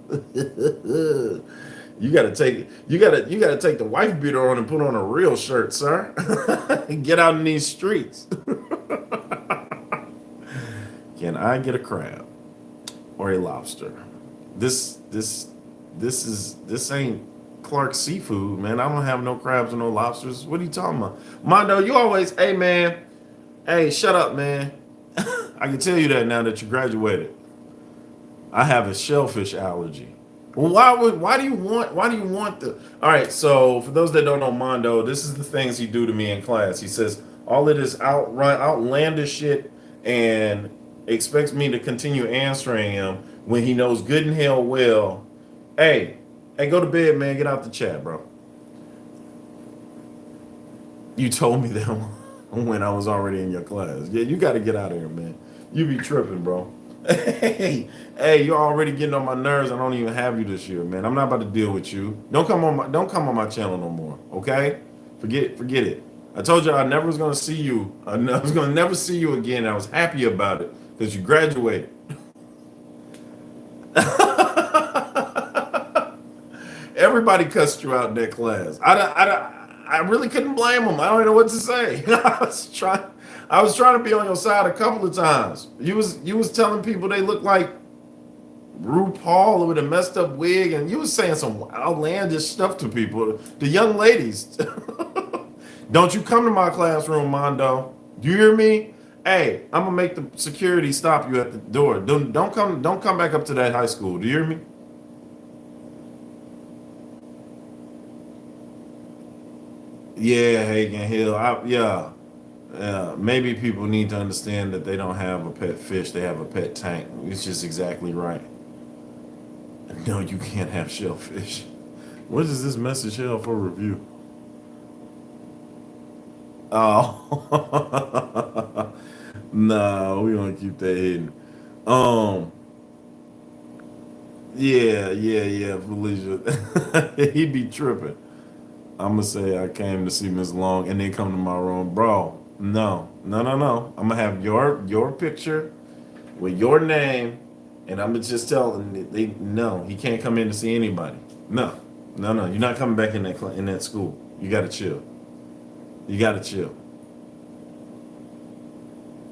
You gotta take the wife beater on and put on a real shirt, sir. Get out in these streets. Can I get a crab or a lobster? This ain't Clark Seafood, man. I don't have no crabs or no lobsters. What are you talking about? Mondo, you always, hey, man. Hey, shut up, man. I can tell you that now that you graduated. I have a shellfish allergy. Well, why do you want the all right, so for those that don't know Mondo, this is the things he do to me in class. He says all of this outlandish shit and expects me to continue answering him when he knows good and hell well, hey, hey, go to bed, man, get out the chat, bro. You told me that when I was already in your class. Yeah, you got to get out of here, man. You be tripping, bro. Hey, you're already getting on my nerves. I don't even have you this year, man. I'm not about to deal with you. Don't come on my channel no more. Okay? Forget it. I told you I never was gonna see you. Was gonna never see you again. I was happy about it because you graduated. Everybody cussed you out in that class. I really couldn't blame them. I don't know what to say. I was trying to be on your side a couple of times. You was telling people they look like RuPaul with a messed up wig, and you was saying some outlandish stuff to people. The young ladies. Don't you come to my classroom, Mondo. Do you hear me? Hey, I'm gonna make the security stop you at the door. Don't come back up to that high school. Do you hear me? Yeah, Hagen Hill. Yeah. Maybe people need to understand that they don't have a pet fish, they have a pet tank. It's just exactly right. No, you can't have shellfish. What is this message here for review? Oh, no, we gonna keep that hidden. Um, yeah, Felicia. He be tripping. I'm gonna say I came to see Miss Long and then come to my room, bro. No. I'm gonna have your picture with your name, and I'm gonna just tell them they no, he can't come in to see anybody. No. You're not coming back in that school. You gotta chill. You gotta chill.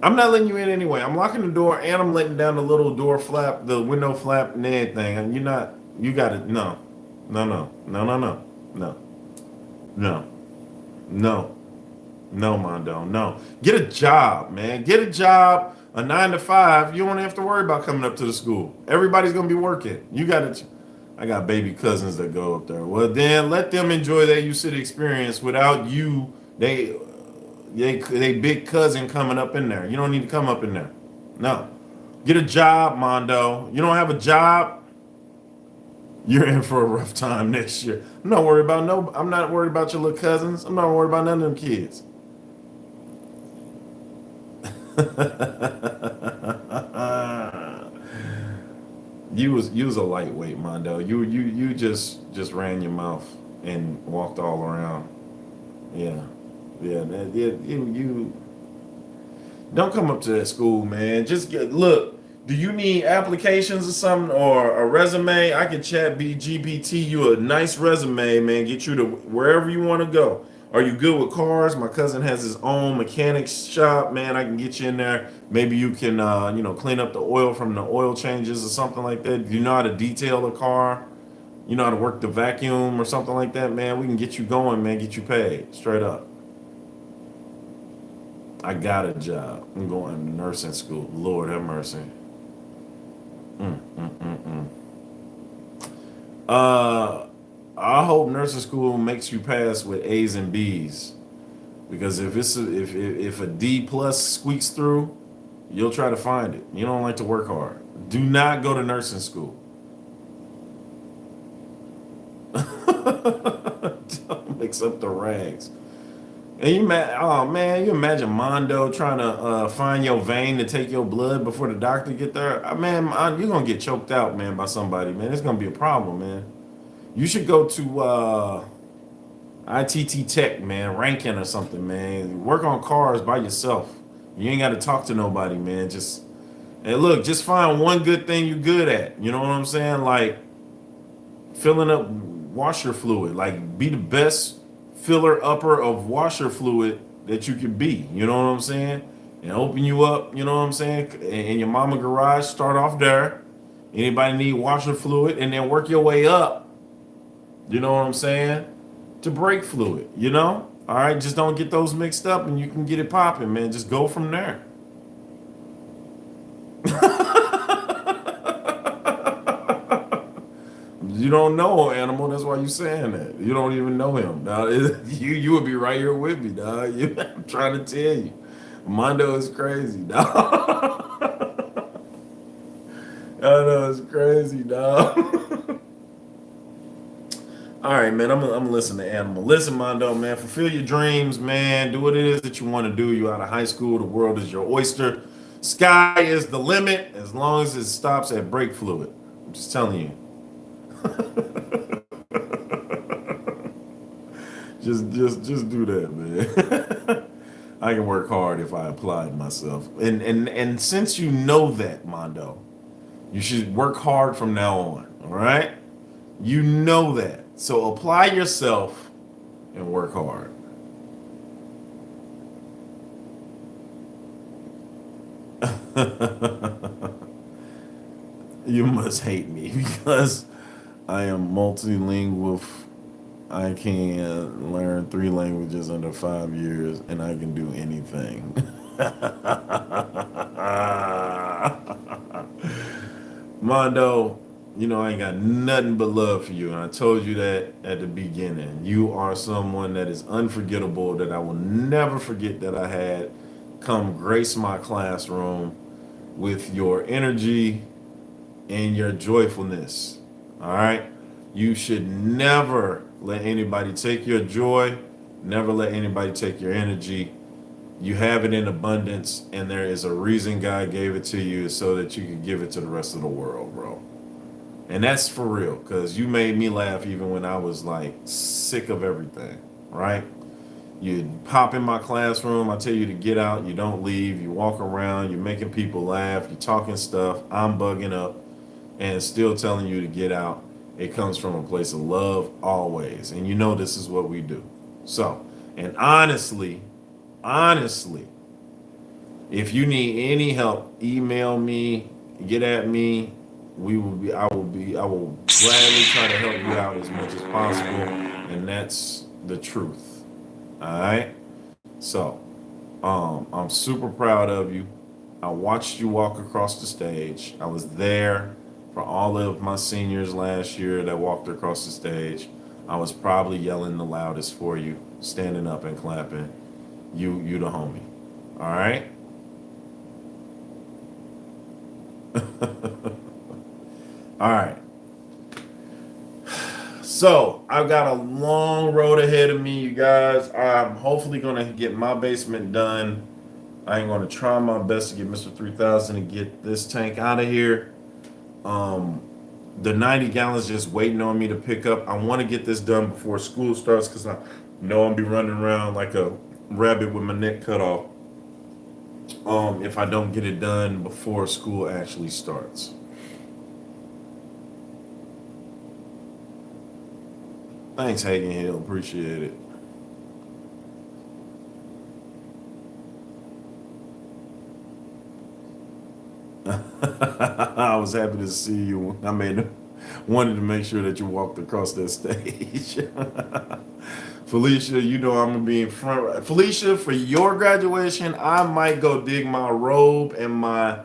I'm not letting you in anyway. I'm locking the door and I'm letting down the little door flap, the window flap, and everything. And you're not. You gotta no. No, no, no, Mondo, no. Get a job, man. Get a job, a 9 to 5. You don't have to worry about coming up to the school. Everybody's gonna be working. You got to. I got baby cousins that go up there. Well, then let them enjoy their U City experience without you. They big cousin coming up in there. You don't need to come up in there. No. Get a job, Mondo. You don't have a job. You're in for a rough time next year. I'm not worried about your little cousins. I'm not worried about none of them kids. You was a lightweight, Mondo. You just ran your mouth and walked all around. Yeah. You don't come up to that school, man. Just look. Do you need applications or something or a resume? I can chat GPT you a nice resume, man. Get you to wherever you want to go. Are you good with cars? My cousin has his own mechanics shop, man. I can get you in there. Maybe you can, clean up the oil from the oil changes or something like that. Do you know how to detail a car? You know how to work the vacuum or something like that, man. We can get you going, man. Get you paid straight up. I got a job. I'm going to nursing school. Lord have mercy. Mm, mm, mm, mm. I hope nursing school makes you pass with A's and B's, because if a D plus squeaks through, you'll try to find it. You don't like to work hard. Do not go to nursing school. Don't mix up the rags. And oh man, you imagine Mondo trying to find your vein to take your blood before the doctor get there. You're gonna get choked out, man, by somebody, man. It's gonna be a problem, man. You should go to ITT Tech, man, Rankin or something, man. Work on cars by yourself. You ain't got to talk to nobody, man. Just find one good thing you're good at. You know what I'm saying? Like filling up washer fluid. Like be the best filler upper of washer fluid that you can be. You know what I'm saying? And open you up. You know what I'm saying? In your mama garage, start off there. Anybody need washer fluid, and then work your way up. You know what I'm saying? To brake fluid, you know? All right, just don't get those mixed up and you can get it popping, man. Just go from there. You don't know Animal. That's why you saying that. You don't even know him. Now, you would be right here with me, dog. I'm trying to tell you. Mondo is crazy, dog. I know it's crazy, dog. All right, man. I'm listening to Animal. Listen, Mondo, man. Fulfill your dreams, man. Do what it is that you want to do. You out of high school. The world is your oyster. Sky is the limit as long as it stops at brake fluid. I'm just telling you. Just do that, man. I can work hard if I applied myself. And since you know that, Mondo, you should work hard from now on. All right? You know that. So apply yourself and work hard. You must hate me because I am multilingual. I can learn 3 languages under 5 years and I can do anything. Mondo, I ain't got nothing but love for you. And I told you that at the beginning. You are someone that is unforgettable that I will never forget that I had come grace my classroom with your energy and your joyfulness. All right? You should never let anybody take your joy, never let anybody take your energy. You have it in abundance, and there is a reason God gave it to you so that you can give it to the rest of the world, bro. And that's for real, because you made me laugh even when I was like sick of everything, right? You pop in my classroom, I tell you to get out, you don't leave, you walk around, you're making people laugh, you're talking stuff, I'm bugging up, and still telling you to get out. It comes from a place of love always. And this is what we do. So, and honestly, if you need any help, email me, get at me. I will gladly try to help you out as much as possible. And that's the truth. All right. So, I'm super proud of you. I watched you walk across the stage. I was there for all of my seniors last year that walked across the stage. I was probably yelling the loudest for you, standing up and clapping. You the homie. All right? All right. So I've got a long road ahead of me, you guys. I'm hopefully gonna get my basement done. I am gonna try my best to get Mr. 3000 to get this tank out of here. The 90 gallons just waiting on me to pick up. I want to get this done before school starts because I know I'll be running around like a rabbit with my neck cut off. If I don't get it done before school actually starts. Thanks, Hagen Hill. Appreciate it. I was happy to see you. Wanted to make sure that you walked across that stage. Felicia, I'm gonna be in front. Felicia, for your graduation, I might go dig my robe and my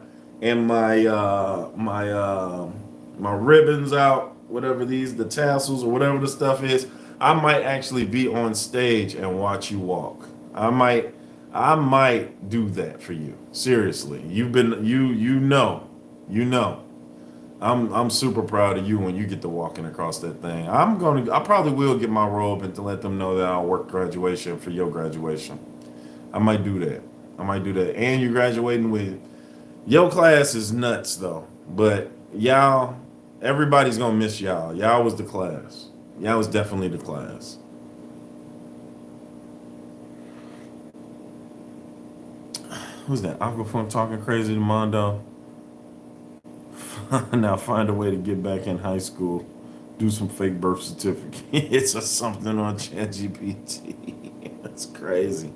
ribbons out, whatever the tassels or whatever the stuff is. I might actually be on stage and watch you walk. I might do that for you. Seriously. You know. I'm super proud of you when you get to walking across that thing. I probably will get my robe and to let them know that I'll work graduation for your graduation. I might do that. And you graduating with your class is nuts though. But y'all, everybody's gonna miss y'all. Y'all was the class. Y'all was definitely the class. Who's that? Aquafunk talking crazy to Mondo. Now find a way to get back in high school. Do some fake birth certificates or something on ChatGPT. That's crazy.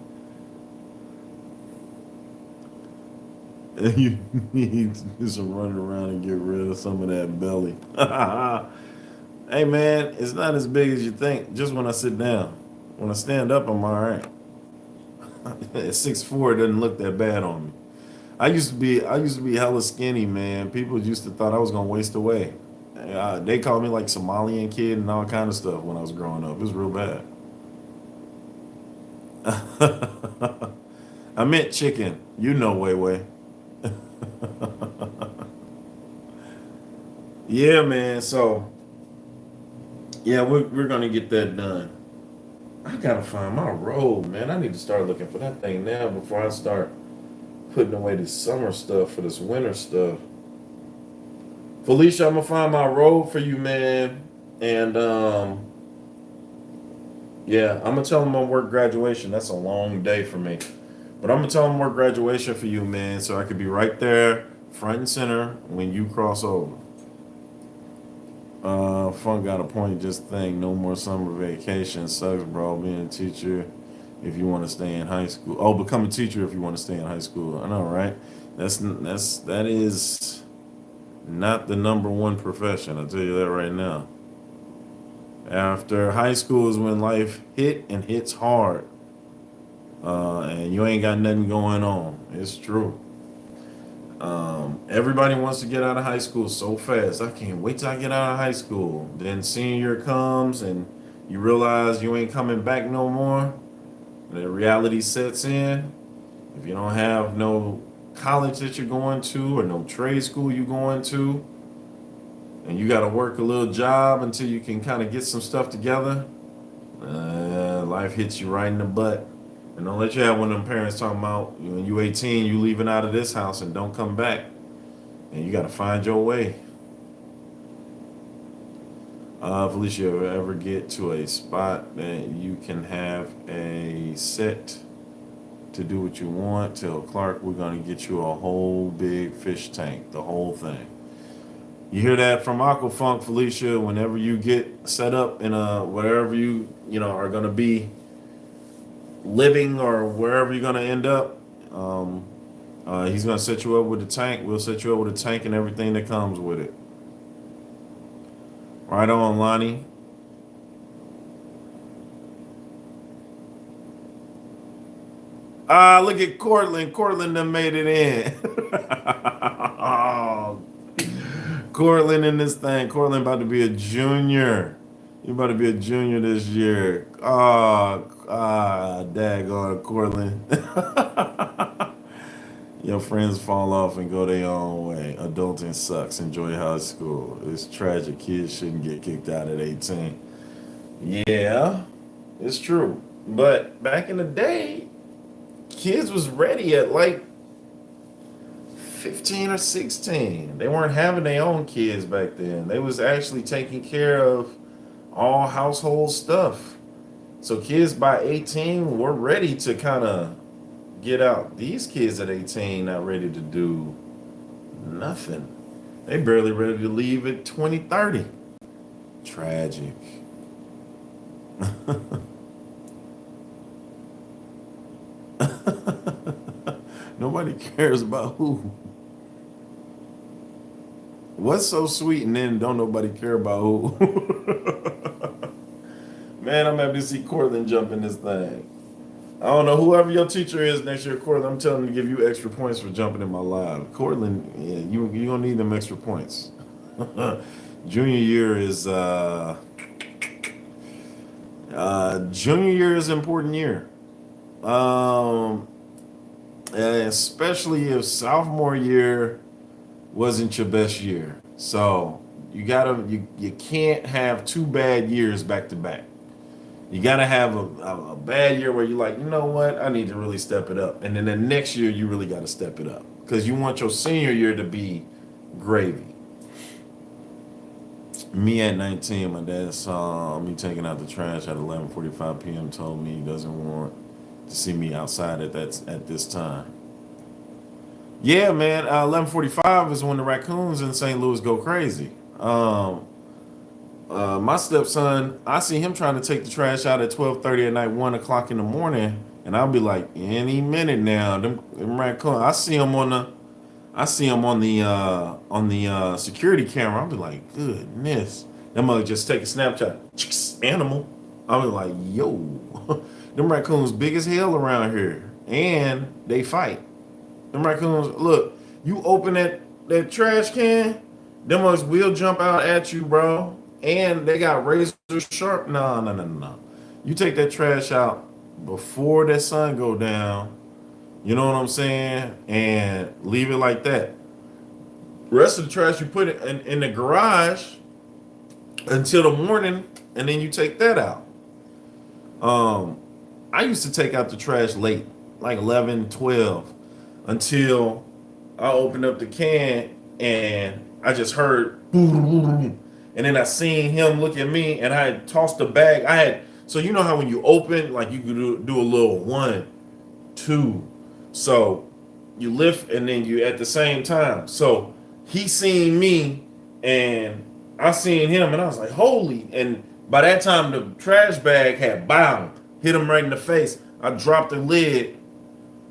You need to do some running around and get rid of some of that belly. Hey man, it's not as big as you think. Just when I sit down. When I stand up, I'm all right. At 6'4", it doesn't look that bad on me. I used to be hella skinny, man. People used to thought I was gonna waste away. They called me like Somalian kid and all kind of stuff when I was growing up. It was real bad. I meant chicken. You know, way way. Yeah, man. So yeah, we're gonna get that done. I gotta find my robe, man. I need to start looking for that thing now before I start putting away this summer stuff for this winter stuff. Felicia, I'm gonna find my robe for you, man. And yeah, I'm gonna tell them I'm work graduation. That's a long day for me. But I'm gonna tell them work graduation for you, man, so I could be right there, front and center, when you cross over. Fun got a point. Just think, no more summer vacation. Sucks, bro. Being a teacher, if you want to stay in high school. Oh, become a teacher if you want to stay in high school. I know, right? That is not the number one profession. I'll tell you that right now. After high school is when life hit and hits hard, and you ain't got nothing going on. It's true. Everybody wants to get out of high school so fast. I can't wait till I get out of high school. Then senior year comes and you realize you ain't coming back no more. The reality sets in. If you don't have no college that you're going to or no trade school you're going to, and you got to work a little job until you can kind of get some stuff together, life hits you right in the butt. And don't let you have one of them parents talking about when you 18, you leaving out of this house and don't come back. And you got to find your way. Felicia, ever get to a spot that you can have a set to do what you want? Tell Clark we're going to get you a whole big fish tank, the whole thing. You hear that from Aquafunk, Felicia? Whenever you get set up in wherever you are going to be living or wherever you're going to end up, he's going to set you up with the tank. We'll set you up with a tank and everything that comes with it. Right on, Lonnie. Look at Cortland. Cortland done made it in. Oh, Cortland in this thing. Cortland about to be a junior. You about to be a junior this year. Daggone Cortland. Your friends fall off and go their own way. Adulting sucks. Enjoy high school. It's tragic. Kids shouldn't get kicked out at 18. Yeah, it's true. But back in the day, kids was ready at like 15 or 16. They weren't having their own kids back then. They was actually taking care of all household stuff. So kids by 18 were ready to kind of get out. These kids at 18 not ready to do nothing. They barely ready to leave at 20, 30. Tragic. Nobody cares about who. What's so sweet and then don't nobody care about who? Man, I'm happy to see Cortland jump in this thing. I don't know, whoever your teacher is next year, Cortland, I'm telling him to give you extra points for jumping in my live. Cortland, yeah, you gonna need them extra points. Junior year is an important year. Especially if sophomore year wasn't your best year. So you can't have two bad years back to back. You gotta have a bad year where you're like, you know what, I need to really step it up. And then the next year you really gotta step it up. Because you want your senior year to be gravy. Me at 19, my dad saw me taking out the trash at 11:45 p.m. told me he doesn't want to see me outside at this time. Yeah, man, 11:45 is when the raccoons in St. Louis go crazy. My stepson, I see him trying to take the trash out at 12:30 at night, 1 o'clock in the morning, and I'll be like, any minute now, them raccoons. I see him on the security camera. I'll be like, goodness, that mother just take a Snapchat, animal. I'll be like, yo, them raccoons big as hell around here, and they fight. Them raccoons, look, you open that trash can, Them ones will jump out at you, bro. And they got razor sharp. No, no, no, no. You take that trash out before that sun go down. You know what I'm saying? And leave it like that. Rest of the trash you put it in the garage until the morning, and then you take that out. Um, I used to take out the trash late, like 11, 12, until I opened up the can and I just heard boom, and then I seen him look at me, and I had tossed the bag. So you know how when you open, like you could do a little 1, 2. So you lift and then you at the same time. So he seen me and I seen him, and I was like, holy. And by that time, the trash bag had bound, hit him right in the face. I dropped the lid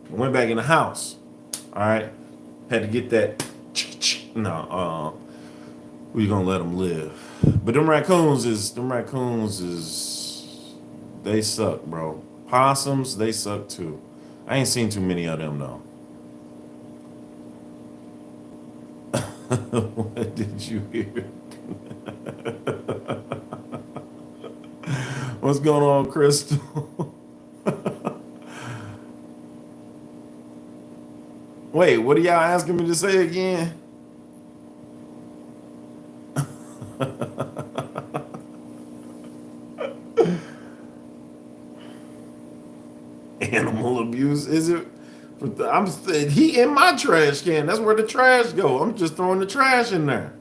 and went back in the house. All right. Had to get that. No, we gonna let them live. But they suck, bro. Possums, they suck too. I ain't seen too many of them though. What did you hear? What's going on, Crystal? Wait, what are y'all asking me to say again? Animal abuse, is it? He in my trash can. That's where the trash go. I'm just throwing the trash in there.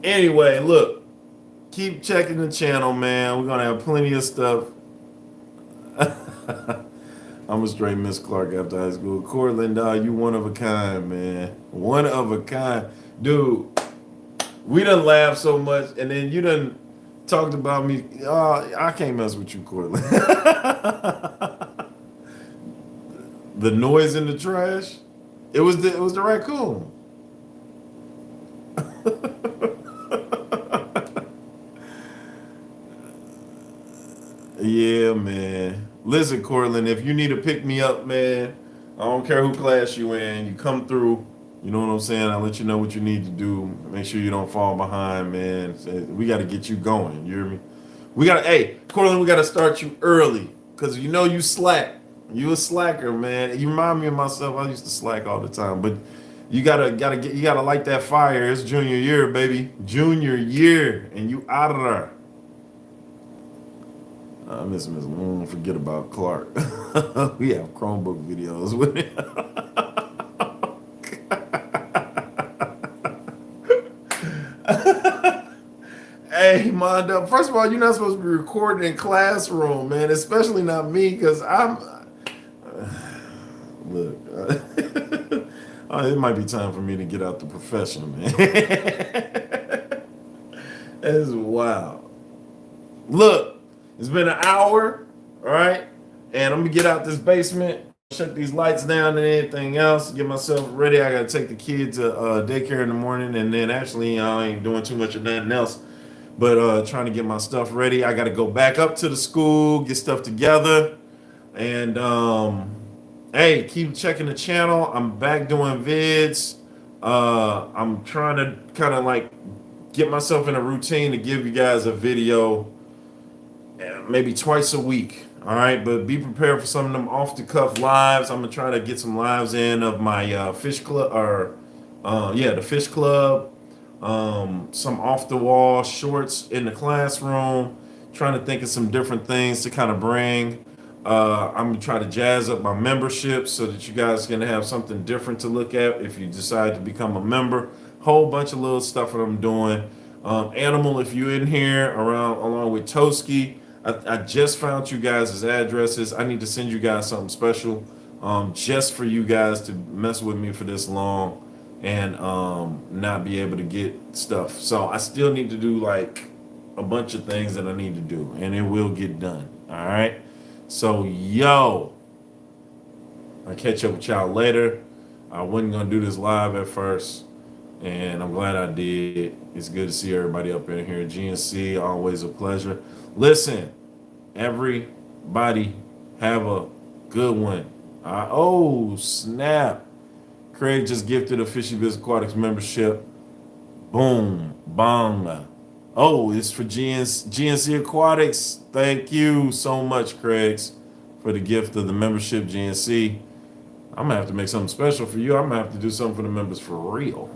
Anyway, look, keep checking the channel, man. We're gonna have plenty of stuff. I'm a straight Miss Clark after high school. Cortland, dog, you one of a kind, man. One of a kind. Dude, we done laughed so much, and then you done talked about me. Oh, I can't mess with you, Cortland. The noise in the trash, it was the raccoon. Yeah, man. Listen, Cortland, if you need to pick me up, man, I don't care who class you in. You come through. You know what I'm saying? I'll let you know what you need to do. Make sure you don't fall behind, man. We got to get you going. You hear me? Hey, Cortland, we got to start you early because you know you slack. You a slacker, man. You remind me of myself. I used to slack all the time, but you gotta light that fire. It's junior year, baby. Junior year, and you out of there. I miss him. Forget about Clark. We have Chromebook videos with him. Hey, Mondo. First of all, you're not supposed to be recording in classroom, man. Especially not me, because I'm. Look, it might be time for me to get out the profession, man. That's wild. Look. It's been an hour, all right? And I'm gonna get out this basement, shut these lights down and anything else, get myself ready. I gotta take the kids to daycare in the morning, and then actually I ain't doing too much of nothing else, but trying to get my stuff ready. I gotta go back up to the school, get stuff together, and hey, keep checking the channel. I'm back doing vids. I'm trying to kind of like get myself in a routine to give you guys a video maybe twice a week. All right, but be prepared for some of them off the cuff lives. I'm gonna try to get some lives in of my fish club, or the fish club. Some off the wall shorts in the classroom. Trying to think of some different things to kind of bring. I'm gonna try to jazz up my membership so that you guys can have something different to look at if you decide to become a member. Whole bunch of little stuff that I'm doing. Animal, if you're in here along with Toski. I just found you guys' addresses. I need to send you guys something special just for you guys to mess with me for this long and not be able to get stuff. So I still need to do like a bunch of things that I need to do, and it will get done. All right. So, I'll catch up with y'all later. I wasn't going to do this live at first, and I'm glad I did. It's good to see everybody up in here. GNC, always a pleasure. Listen, everybody have a good one. Oh, snap. Craig just gifted a FishyBizzAquatics membership. Boom, bang. Oh, it's for GNC Aquatics. Thank you so much, Craig, for the gift of the membership, GNC. I'm gonna have to make something special for you. I'm gonna have to do something for the members for real.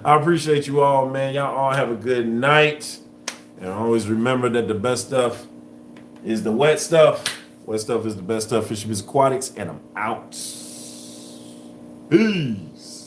I appreciate you all, man. Y'all all have a good night. And always remember that the best stuff is the wet stuff. Wet stuff is the best stuff. FishyBizzAquatics, and I'm out. Peace.